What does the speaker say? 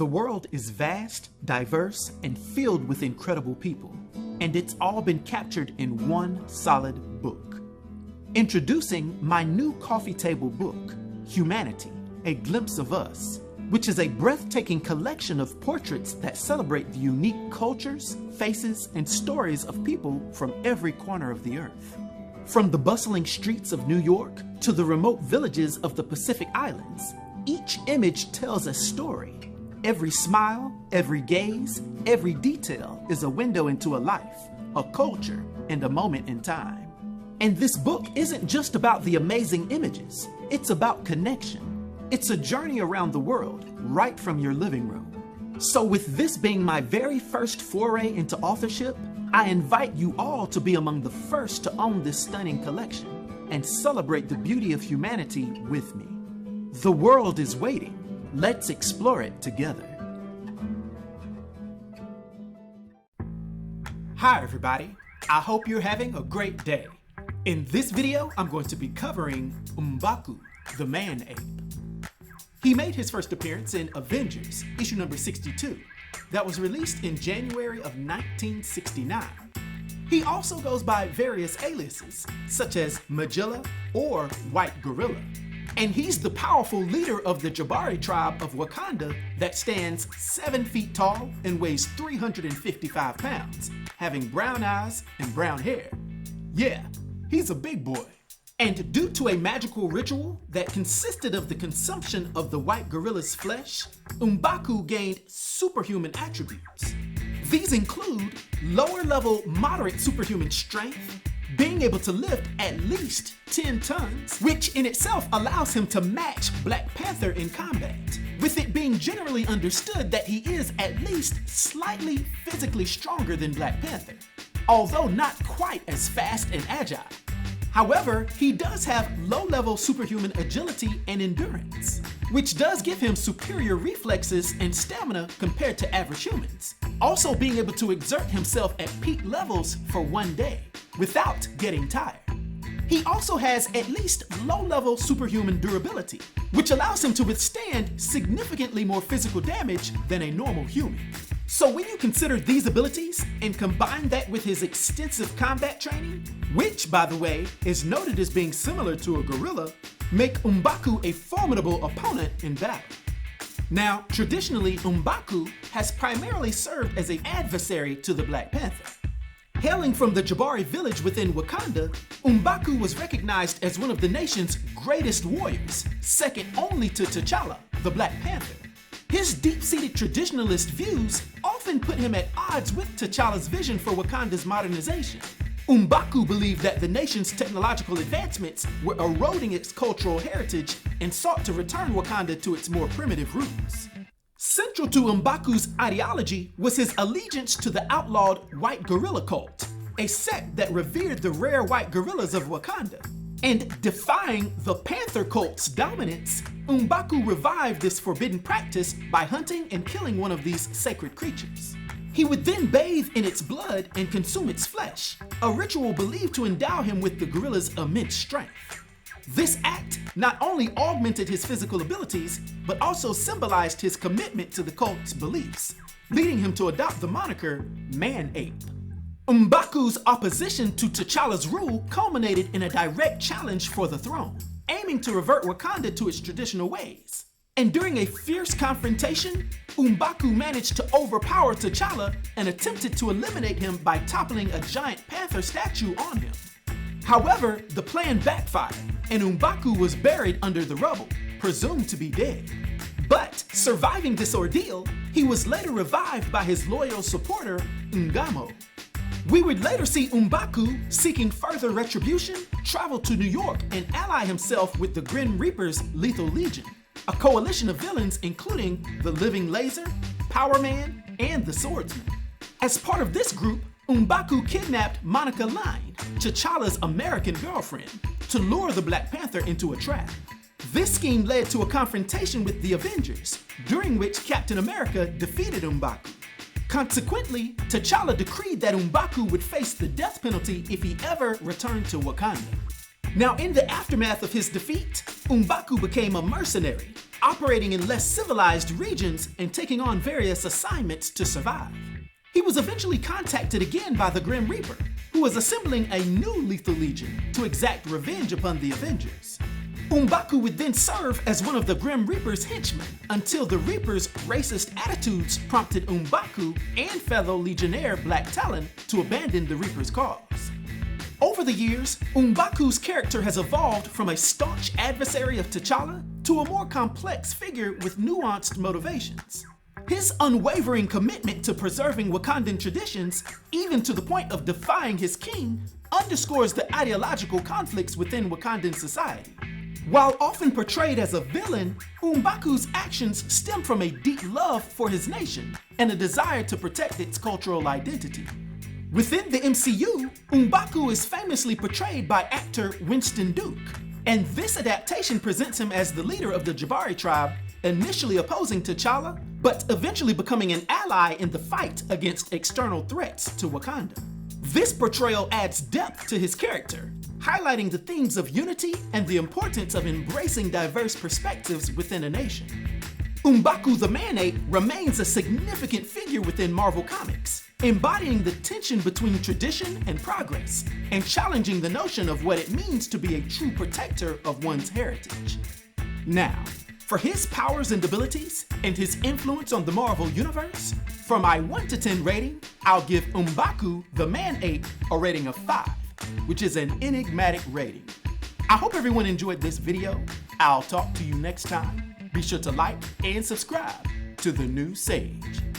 The world is vast, diverse, and filled with incredible people, and it's all been captured in one solid book. Introducing my new coffee table book, Humanity, A Glimpse of Us, which is a breathtaking collection of portraits that celebrate the unique cultures, faces, and stories of people from every corner of the earth. From the bustling streets of New York to the remote villages of the Pacific Islands, each image tells a story. Every smile, every gaze, every detail is a window into a life, a culture, and a moment in time. And this book isn't just about the amazing images, it's about connection. It's a journey around the world, right from your living room. So with this being my very first foray into authorship, I invite you all to be among the first to own this stunning collection and celebrate the beauty of humanity with me. The world is waiting. Let's explore it together. Hi everybody, I hope you're having a great day. In this video, I'm going to be covering M'Baku, the Man-Ape. He made his first appearance in Avengers, issue number 62, that was released in January of 1969. He also goes by various aliases, such as Magilla or White Gorilla. And he's the powerful leader of the Jabari Tribe of Wakanda that stands 7 feet tall and weighs 355 pounds, having brown eyes and brown hair. Yeah, he's a big boy. And due to a magical ritual that consisted of the consumption of the white gorilla's flesh, M'Baku gained superhuman attributes. These include lower-level moderate superhuman strength, being able to lift at least 10 tons, which in itself allows him to match Black Panther in combat, with it being generally understood that he is at least slightly physically stronger than Black Panther, although not quite as fast and agile. However, he does have low-level superhuman agility and endurance, which does give him superior reflexes and stamina compared to average humans, also being able to exert himself at peak levels for one day without getting tired. He also has at least low-level superhuman durability, which allows him to withstand significantly more physical damage than a normal human. So when you consider these abilities and combine that with his extensive combat training, which, by the way, is noted as being similar to a gorilla, make M'Baku a formidable opponent in battle. Now, traditionally, M'Baku has primarily served as an adversary to the Black Panther. Hailing from the Jabari village within Wakanda, M'Baku was recognized as one of the nation's greatest warriors, second only to T'Challa, the Black Panther. His deep-seated traditionalist views often put him at odds with T'Challa's vision for Wakanda's modernization. M'Baku believed that the nation's technological advancements were eroding its cultural heritage and sought to return Wakanda to its more primitive roots. Central to M'Baku's ideology was his allegiance to the outlawed White Gorilla cult, a sect that revered the rare white gorillas of Wakanda. And defying the Panther cult's dominance, M'Baku revived this forbidden practice by hunting and killing one of these sacred creatures. He would then bathe in its blood and consume its flesh, a ritual believed to endow him with the gorilla's immense strength. This act not only augmented his physical abilities, but also symbolized his commitment to the cult's beliefs, leading him to adopt the moniker Man-Ape. M'Baku's opposition to T'Challa's rule culminated in a direct challenge for the throne, aiming to revert Wakanda to its traditional ways. And during a fierce confrontation, M'Baku managed to overpower T'Challa and attempted to eliminate him by toppling a giant panther statue on him. However, the plan backfired, and M'Baku was buried under the rubble, presumed to be dead. But surviving this ordeal, he was later revived by his loyal supporter, Ngamo. We would later see M'Baku, seeking further retribution, travel to New York and ally himself with the Grim Reaper's Lethal Legion, a coalition of villains including the Living Laser, Power Man, and the Swordsman. As part of this group, M'Baku kidnapped Monica Line, T'Challa's American girlfriend, to lure the Black Panther into a trap. This scheme led to a confrontation with the Avengers, during which Captain America defeated M'Baku. Consequently, T'Challa decreed that M'Baku would face the death penalty if he ever returned to Wakanda. Now, in the aftermath of his defeat, M'Baku became a mercenary, operating in less civilized regions and taking on various assignments to survive. He was eventually contacted again by the Grim Reaper, who was assembling a new lethal legion to exact revenge upon the Avengers. M'Baku would then serve as one of the Grim Reaper's henchmen until the Reaper's racist attitudes prompted M'Baku and fellow Legionnaire Black Talon to abandon the Reaper's cause. Over the years, M'Baku's character has evolved from a staunch adversary of T'Challa to a more complex figure with nuanced motivations. His unwavering commitment to preserving Wakandan traditions, even to the point of defying his king, underscores the ideological conflicts within Wakandan society. While often portrayed as a villain, M'Baku's actions stem from a deep love for his nation and a desire to protect its cultural identity. Within the MCU, M'Baku is famously portrayed by actor Winston Duke, and this adaptation presents him as the leader of the Jabari Tribe, initially opposing T'Challa, but eventually becoming an ally in the fight against external threats to Wakanda. This portrayal adds depth to his character, highlighting the themes of unity and the importance of embracing diverse perspectives within a nation. M'Baku the Man-Ape remains a significant figure within Marvel Comics, embodying the tension between tradition and progress, and challenging the notion of what it means to be a true protector of one's heritage. Now, for his powers and abilities, and his influence on the Marvel Universe, for my 1 to 10 rating, I'll give M'Baku the Man-Ape a rating of 5, which is an enigmatic rating. I hope everyone enjoyed this video. I'll talk to you next time. Be sure to like and subscribe to The New Sage.